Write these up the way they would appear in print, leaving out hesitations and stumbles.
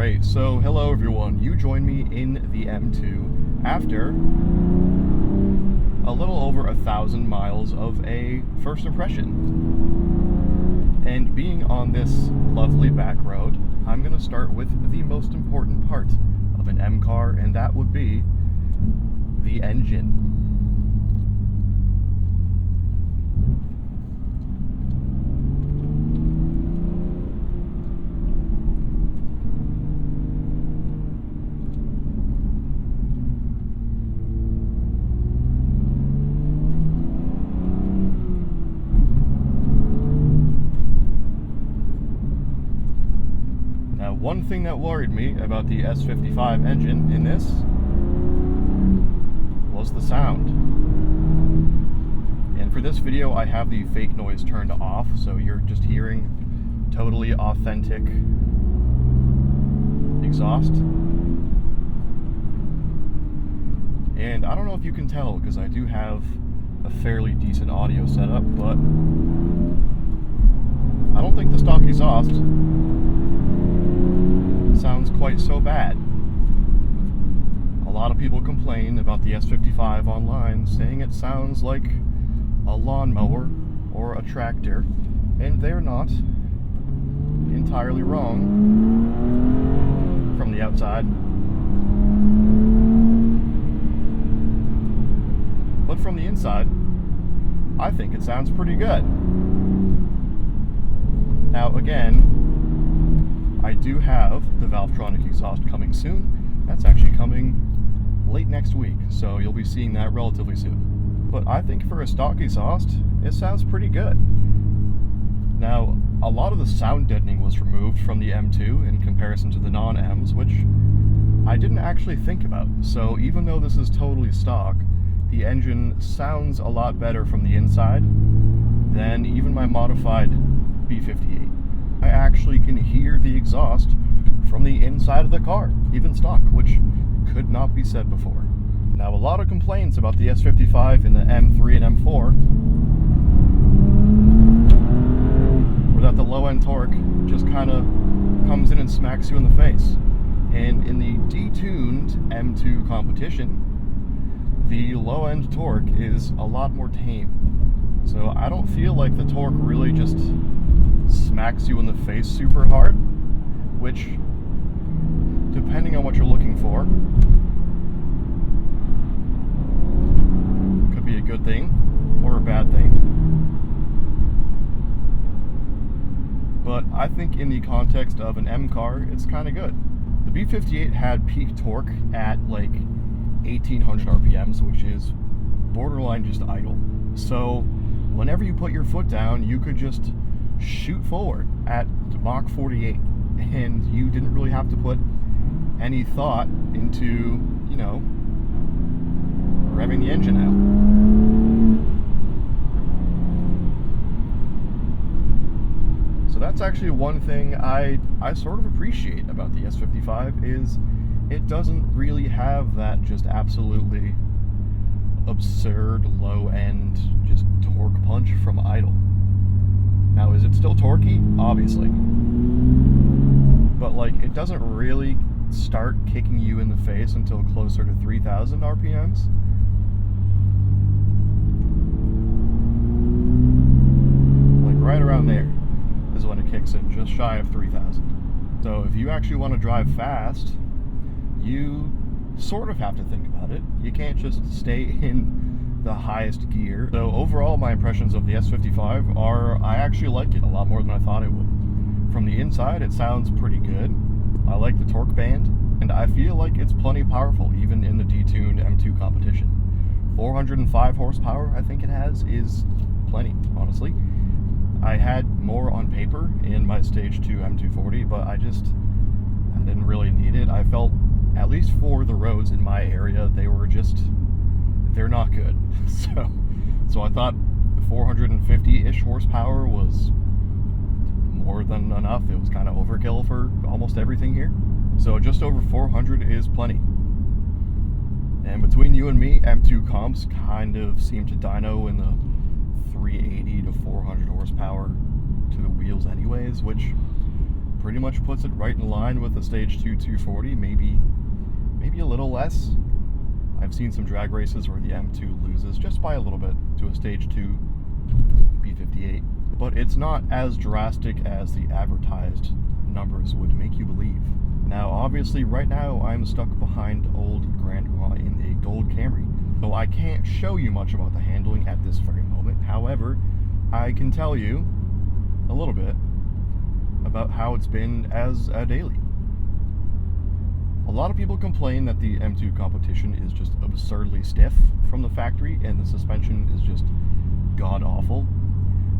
Alright, so hello everyone. You join me in the M2 after a little over 1,000 miles of a first impression. And being on this lovely back road, I'm going to start with the most important part of an M car, and that would be the engine. One thing that worried me about the S55 engine in this was the sound. And for this video, I have the fake noise turned off, so you're just hearing totally authentic exhaust. And I don't know if you can tell, because I do have a fairly decent audio setup, but I don't think the stock exhaust sounds quite so bad. A lot of people complain about the S55 online, saying it sounds like a lawnmower or a tractor, and they're not entirely wrong from the outside. But from the inside, I think it sounds pretty good. Now again, I do have the Valvetronic exhaust coming soon. That's actually coming late next week, so you'll be seeing that relatively soon. But I think for a stock exhaust, it sounds pretty good. Now, a lot of the sound deadening was removed from the M2 in comparison to the non-Ms, which I didn't actually think about. So even though this is totally stock, the engine sounds a lot better from the inside than even my modified B58. I actually can hear the exhaust from the inside of the car, even stock, which could not be said before. Now, a lot of complaints about the S55 in the M3 and M4 were that the low-end torque just kind of comes in and smacks you in the face. And in the detuned M2 competition, the low-end torque is a lot more tame. So I don't feel like the torque really just smacks you in the face super hard, which, depending on what you're looking for, could be a good thing or a bad thing. But I think in the context of an M car, it's kind of good. The B58 had peak torque at like 1,800 RPMs, which is borderline just idle. So whenever you put your foot down, you could just shoot forward at Mach 48, and you didn't really have to put any thought into, you know, revving the engine out. So that's actually one thing I sort of appreciate about the S55 is it doesn't really have that just absolutely absurd low-end just torque punch from idle. Now, is it still torquey? Obviously. But, like, it doesn't really start kicking you in the face until closer to 3,000 RPMs. Like, right around there is when it kicks in, just shy of 3,000. So, if you actually want to drive fast, you sort of have to think about it. You can't just stay in the highest gear. So overall, my impressions of the S55 are I actually like it a lot more than I thought it would. From the inside, it sounds pretty good. I like the torque band, and I feel like it's plenty powerful even in the detuned M2 competition. 405 horsepower, I think it has, is plenty, honestly. I had more on paper in my Stage 2 M240, but I didn't really need it. I felt, at least for the roads in my area, they're not good. So I thought 450-ish horsepower was more than enough. It was kind of overkill for almost everything here. So just over 400 is plenty. And between you and me, M2 comps kind of seem to dyno in the 380 to 400 horsepower to the wheels anyways, which pretty much puts it right in line with the Stage 2 240, maybe a little less. I've seen some drag races where the M2 loses just by a little bit to a Stage 2 B58, but it's not as drastic as the advertised numbers would make you believe. Now, obviously, right now I'm stuck behind old grandma in a gold Camry, so I can't show you much about the handling at this very moment. However, I can tell you a little bit about how it's been as a daily. A lot of people complain that the M2 competition is just absurdly stiff from the factory and the suspension is just god-awful.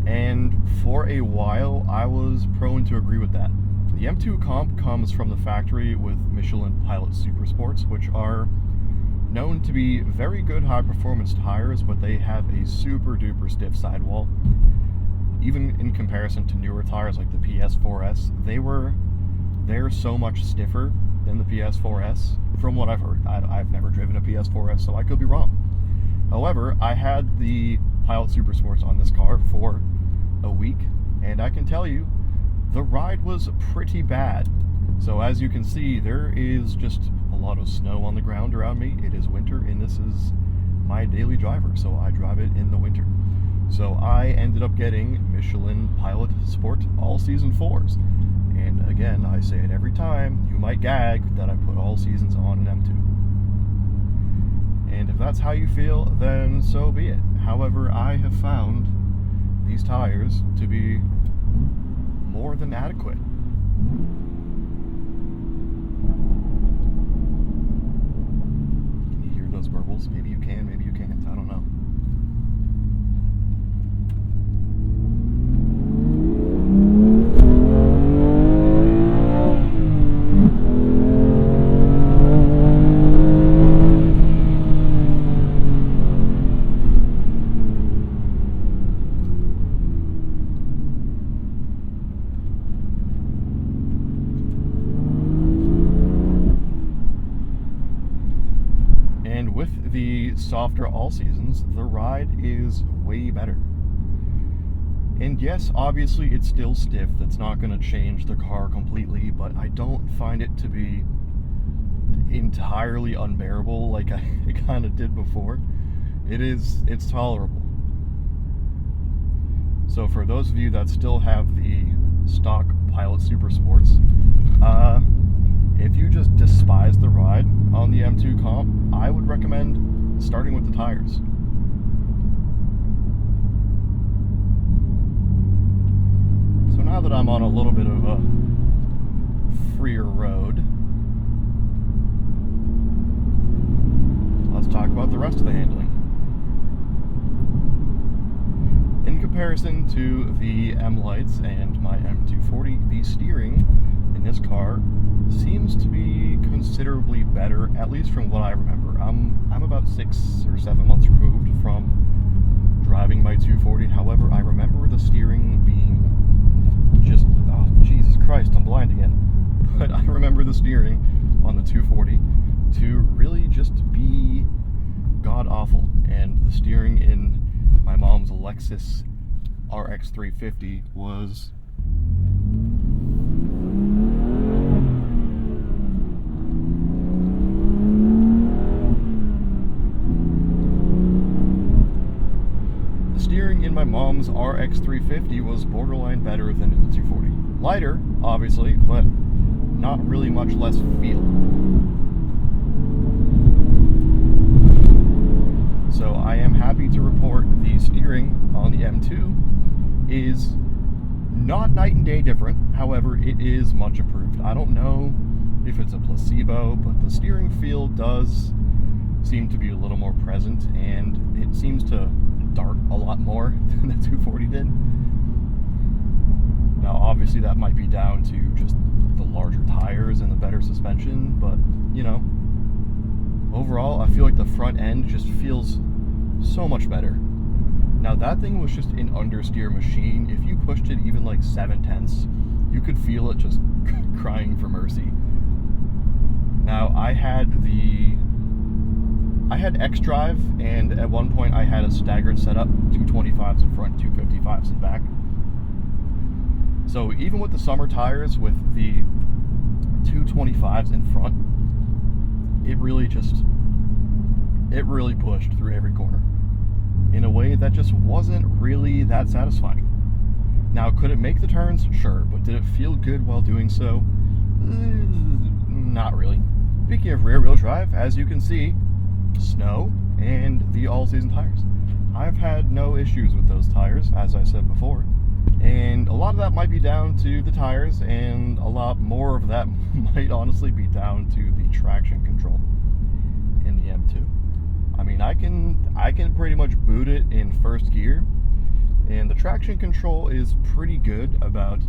And for a while, I was prone to agree with that. The M2 comp comes from the factory with Michelin Pilot Super Sports, which are known to be very good high-performance tires, but they have a super-duper stiff sidewall. Even in comparison to newer tires like the PS4S, they're so much stiffer than the PS4S, from what I've heard. I've never driven a PS4S, so I could be wrong. However, I had the Pilot Super Sports on this car for a week, and I can tell you, the ride was pretty bad. So as you can see, there is just a lot of snow on the ground around me. It is winter, and this is my daily driver, so I drive it in the winter. So I ended up getting Michelin Pilot Sport All Season 4s. And again, I say it every time, you might gag that I put all seasons on an M2. And if that's how you feel, then so be it. However, I have found these tires to be more than adequate. Can you hear those burbles? Maybe you can, maybe you can't, I don't know. With the softer all seasons, the ride is way better. And yes, obviously it's still stiff. That's not going to change the car completely, but I don't find it to be entirely unbearable like I kind of did before. It's tolerable. So for those of you that still have the stock Pilot Super Sports, if you just despise the ride on the M2 comp, I would recommend starting with the tires. So now that I'm on a little bit of a freer road, let's talk about the rest of the handling. In comparison to the M-Lites and my M240, the steering in this car seems to be considerably better, at least from what I remember. I'm about 6 or 7 months removed from driving my 240. However, I remember the steering being just, oh Jesus Christ, I'm blind again. But I remember the steering on the 240 to really just be god awful, and the steering in my mom's Lexus RX 350 was in my mom's RX 350 was borderline better than in the 240. Lighter, obviously, but not really much less feel. So I am happy to report the steering on the M2 is not night and day different. However, it is much improved. I don't know if it's a placebo, but the steering feel does seem to be a little more present, and it seems to dart a lot more than the 240 did. Now obviously that might be down to just the larger tires and the better suspension, but you know, overall I feel like the front end just feels so much better. Now that thing was just an understeer machine. If you pushed it even like 7/10, you could feel it just crying for mercy. Now I had X-Drive, and at one point I had a staggered setup, 225s in front, 255s in back. So even with the summer tires with the 225s in front, it really pushed through every corner in a way that just wasn't really that satisfying. Now, could it make the turns? Sure, but did it feel good while doing so? Not really. Speaking of rear-wheel drive, as you can see, snow and the all-season tires. I've had no issues with those tires, as I said before, and a lot of that might be down to the tires, and a lot more of that might honestly be down to the traction control in the M2. I mean, I can pretty much boot it in first gear, and the traction control is pretty good about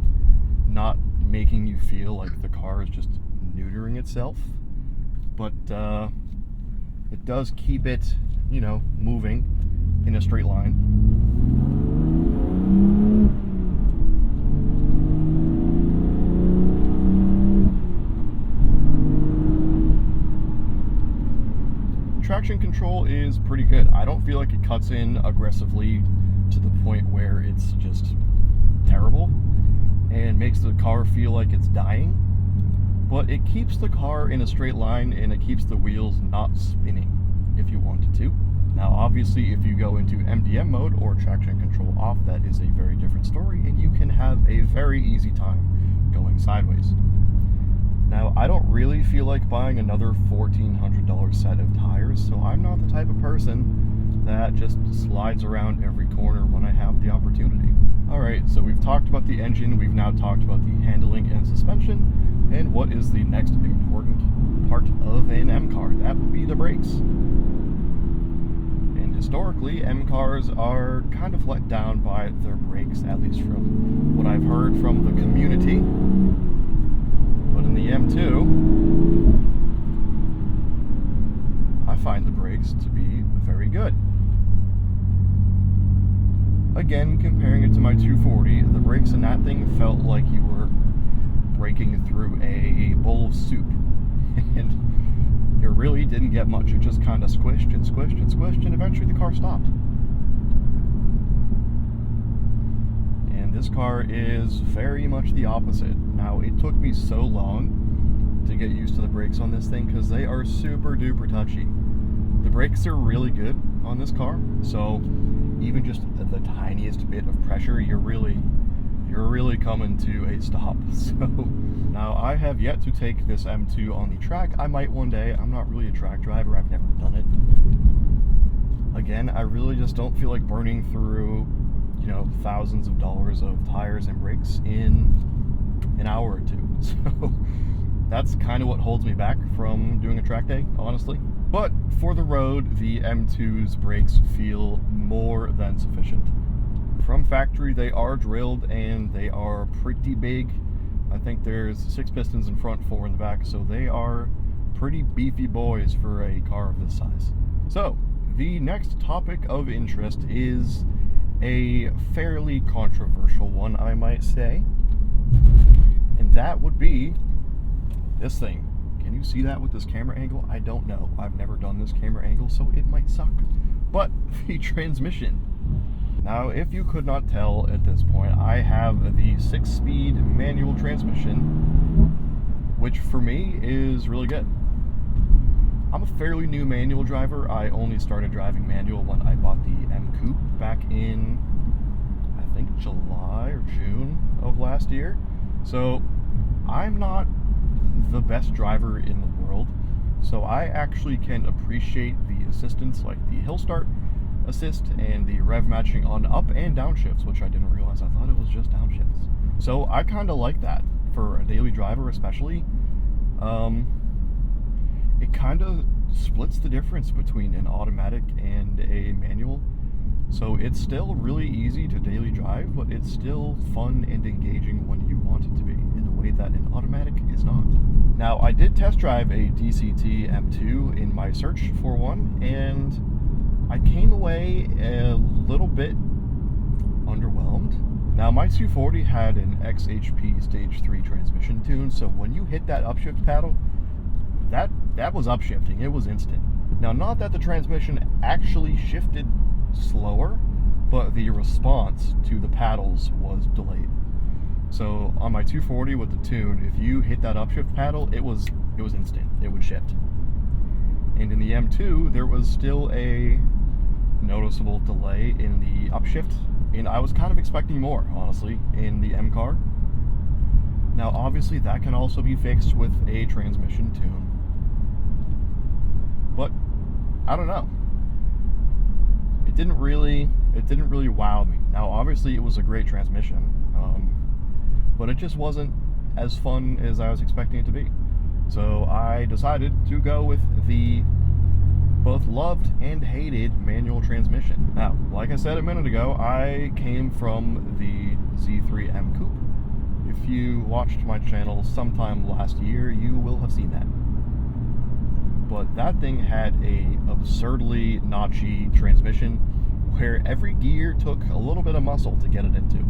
not making you feel like the car is just neutering itself, but it does keep it, you know, moving in a straight line. Traction control is pretty good. I don't feel like it cuts in aggressively to the point where it's just terrible and makes the car feel like it's dying, but it keeps the car in a straight line and it keeps the wheels not spinning if you wanted to. Now obviously if you go into MDM mode or traction control off, that is a very different story and you can have a very easy time going sideways. Now, I don't really feel like buying another $1,400 set of tires, so I'm not the type of person that just slides around every corner when I have the opportunity. Alright, so we've talked about the engine, we've now talked about the handling and suspension, and what is the next important part of an M car? That would be the brakes. And historically, M cars are kind of let down by their brakes, at least from what I've heard from the community. But in the M2, I find the brakes to be very good. Again, comparing it to my 240, the brakes in that thing felt like you were braking through a bowl of soup. And you really didn't get much. It just kind of squished and squished and squished, and eventually the car stopped. This car is very much the opposite. Now, it took me so long to get used to the brakes on this thing because they are super duper touchy. The brakes are really good on this car, so even just the tiniest bit of pressure, you're really coming to a stop. So now I have yet to take this M2 on the track. I might one day. I'm not really a track driver. I've never done it. Again, I really just don't feel like burning through, you know, thousands of dollars of tires and brakes in an hour or two. So that's kind of what holds me back from doing a track day, honestly. But for the road, the M2's brakes feel more than sufficient. From factory, they are drilled and they are pretty big. I think there's 6 pistons in front, 4 in the back, so they are pretty beefy boys for a car of this size. So the next topic of interest is a fairly controversial one, I might say, and that would be this thing. Can you see that with this camera angle? I don't know. I've never done this camera angle, so it might suck. But the transmission. Now, if you could not tell at this point, I have the 6-speed manual transmission, which for me is really good. I'm a fairly new manual driver. I only started driving manual when I bought the M Coupe back in, I think, July or June of last year. So I'm not the best driver in the world. So I actually can appreciate the assistance, like the hill start assist and the rev matching on up and downshifts, which I didn't realize. I thought it was just downshifts. So I kind of like that for a daily driver, especially. It kind of splits the difference between an automatic and a manual. So it's still really easy to daily drive, but it's still fun and engaging when you want it to be, in a way that an automatic is not. Now, I did test drive a DCT M2 in my search for one, and I came away a little bit underwhelmed. Now, my 240 had an XHP Stage 3 transmission tune, so when you hit that upshift paddle, that was upshifting. It was instant. Now, not that the transmission actually shifted slower, but the response to the paddles was delayed. So on my 240 with the tune, if you hit that upshift paddle, it was instant. It would shift. And in the M2, there was still a noticeable delay in the upshift, and I was kind of expecting more, honestly, in the M car. Now, obviously, that can also be fixed with a transmission tune, but I don't know. It didn't really wow me. Now, obviously, it was a great transmission, but it just wasn't as fun as I was expecting it to be. So I decided to go with the both loved and hated manual transmission. Now, like I said a minute ago, I came from the Z3M Coupe. If you watched my channel sometime last year, you will have seen that. But that thing had a absurdly notchy transmission where every gear took a little bit of muscle to get it into.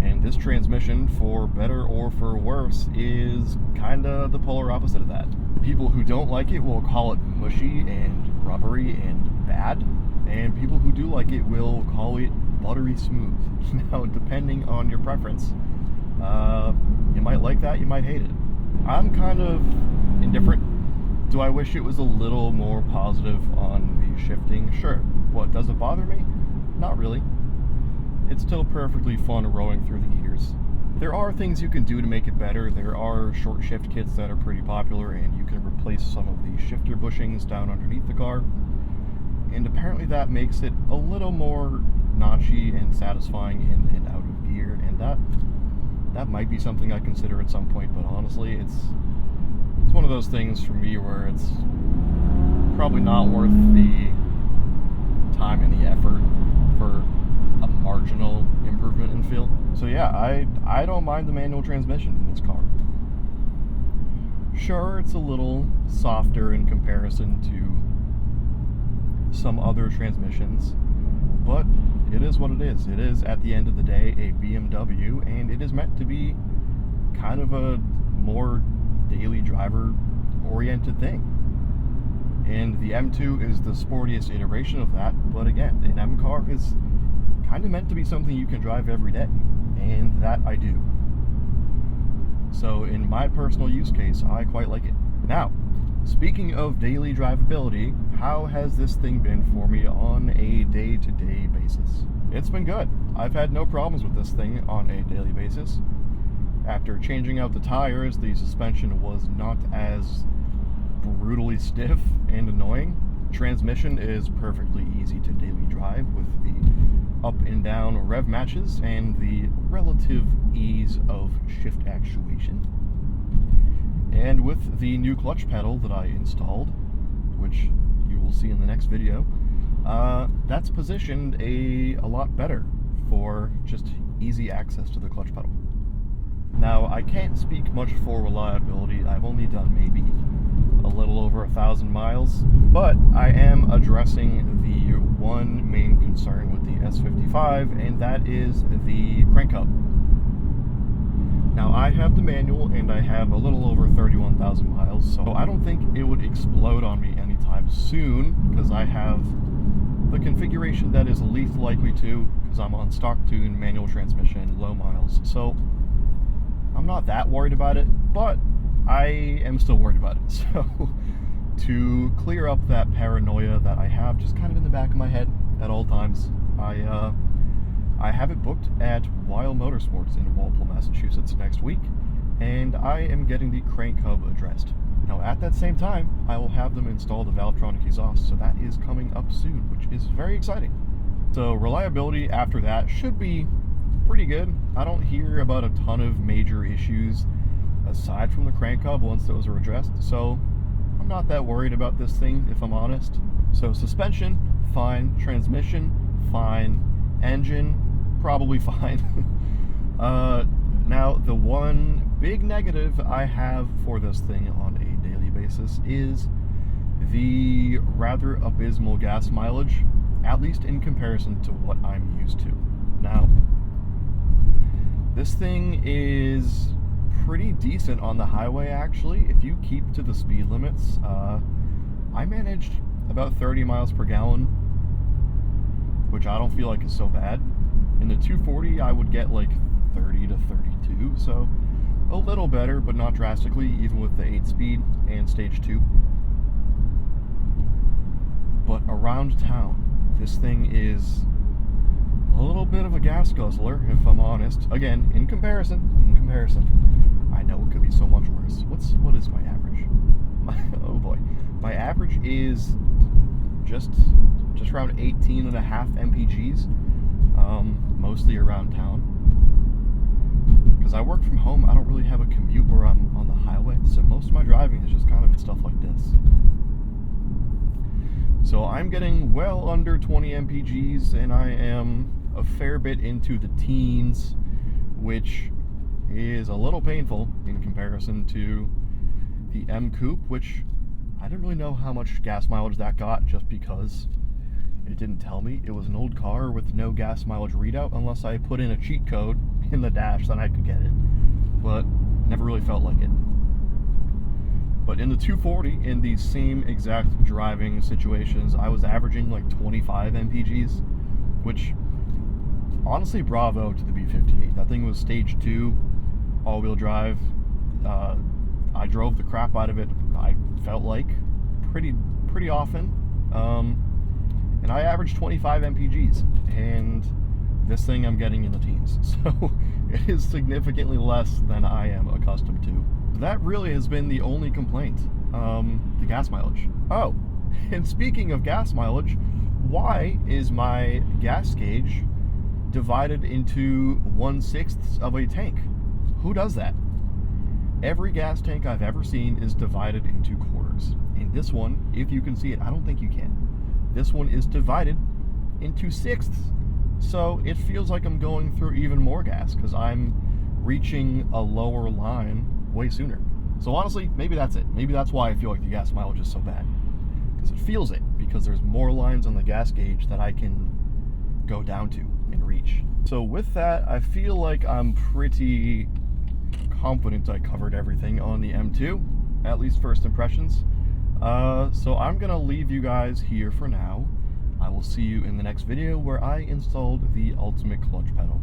And this transmission, for better or for worse, is kinda the polar opposite of that. People who don't like it will call it mushy and rubbery and bad, and people who do like it will call it buttery smooth. Now, depending on your preference, you might like that, you might hate it. I'm kind of indifferent. Do I wish it was a little more positive on the shifting? Sure. What, does it bother me? Not really. It's still perfectly fun rowing through the gears. There are things you can do to make it better. There are short shift kits that are pretty popular, and you can replace some of the shifter bushings down underneath the car. And apparently that makes it a little more notchy and satisfying in and out of gear, and that might be something I consider at some point, but honestly, it's one of those things for me where it's probably not worth the time and the effort for a marginal improvement in feel. So yeah, I don't mind the manual transmission in this car. Sure, it's a little softer in comparison to some other transmissions, but it is what it is. It is, at the end of the day, a BMW, and it is meant to be kind of a more daily driver oriented thing. And the M2 is the sportiest iteration of that, but again, an M car is kind of meant to be something you can drive every day, and that I do. So in my personal use case, I quite like it. Now, speaking of daily drivability, how has this thing been for me on a day-to-day basis? It's been good. I've had no problems with this thing on a daily basis. After changing out the tires, the suspension was not as brutally stiff and annoying. Transmission is perfectly easy to daily drive with the up and down rev matches and the relative ease of shift actuation. And with the new clutch pedal that I installed, which you will see in the next video, that's positioned a lot better for just easy access to the clutch pedal. Now, I can't speak much for reliability. I've only done maybe a little over 1,000 miles, but I am addressing the one main concern with the S55, and that is the crank hub. Now, I have the manual, and I have a little over 31,000 miles, so I don't think it would explode on me anytime soon, because I have the configuration that is least likely to, because I'm on stock tune, manual transmission, low miles, so I'm not that worried about it, but I am still worried about it. So to clear up that paranoia that I have just kind of in the back of my head at all times, I have it booked at Wild Motorsports in Walpole, Massachusetts next week, and I am getting the crank hub addressed. Now, at that same time, I will have them install the Valvetronic exhaust, so that is coming up soon, which is very exciting. So reliability after that should be pretty good. I don't hear about a ton of major issues aside from the crank hub once those are addressed, so I'm not that worried about this thing, if I'm honest. So suspension, fine. Transmission, fine. Engine, probably fine. Now, the one big negative I have for this thing on a daily basis is the rather abysmal gas mileage, at least in comparison to what I'm used to. Now, this thing is pretty decent on the highway, actually. If you keep to the speed limits, I managed about 30 miles per gallon, which I don't feel like is so bad. In the 240, I would get like 30 to 32, so a little better, but not drastically, even with the 8-speed and stage 2. But around town, this thing is a little bit of a gas guzzler, if I'm honest. Again, in comparison, I know it could be so much worse. What is my average? Oh boy, my average is just around 18.5 mpgs, mostly around town. Because I work from home, I don't really have a commute where I'm on the highway, so most of my driving is just kind of in stuff like this. So I'm getting well under 20 mpgs, and I am a fair bit into the teens, which is a little painful in comparison to the M Coupe, which I didn't really know how much gas mileage that got just because it didn't tell me. It was an old car with no gas mileage readout unless I put in a cheat code in the dash, then I could get it. But never really felt like it. But in the 240, in these same exact driving situations, I was averaging like 25 mpgs, which honestly, bravo to the B58. That thing was stage 2, all-wheel drive. I drove the crap out of it, I felt like, pretty often. And I averaged 25 mpgs, and this thing I'm getting in the teens. So it is significantly less than I am accustomed to. That really has been the only complaint, the gas mileage. Oh, and speaking of gas mileage, why is my gas gauge divided into 1/6 of a tank? Who does that? Every gas tank I've ever seen is divided into quarters. And this one, if you can see it, I don't think you can. This one is divided into 1/6. So it feels like I'm going through even more gas because I'm reaching a lower line way sooner. So honestly, maybe that's it. Maybe that's why I feel like the gas mileage is so bad. Because it feels it, because there's more lines on the gas gauge that I can go down to and reach. So with that, I feel like I'm pretty confident I covered everything on the M2, at least first impressions. So I'm gonna leave you guys here for now. I will see you in the next video where I installed the ultimate clutch pedal.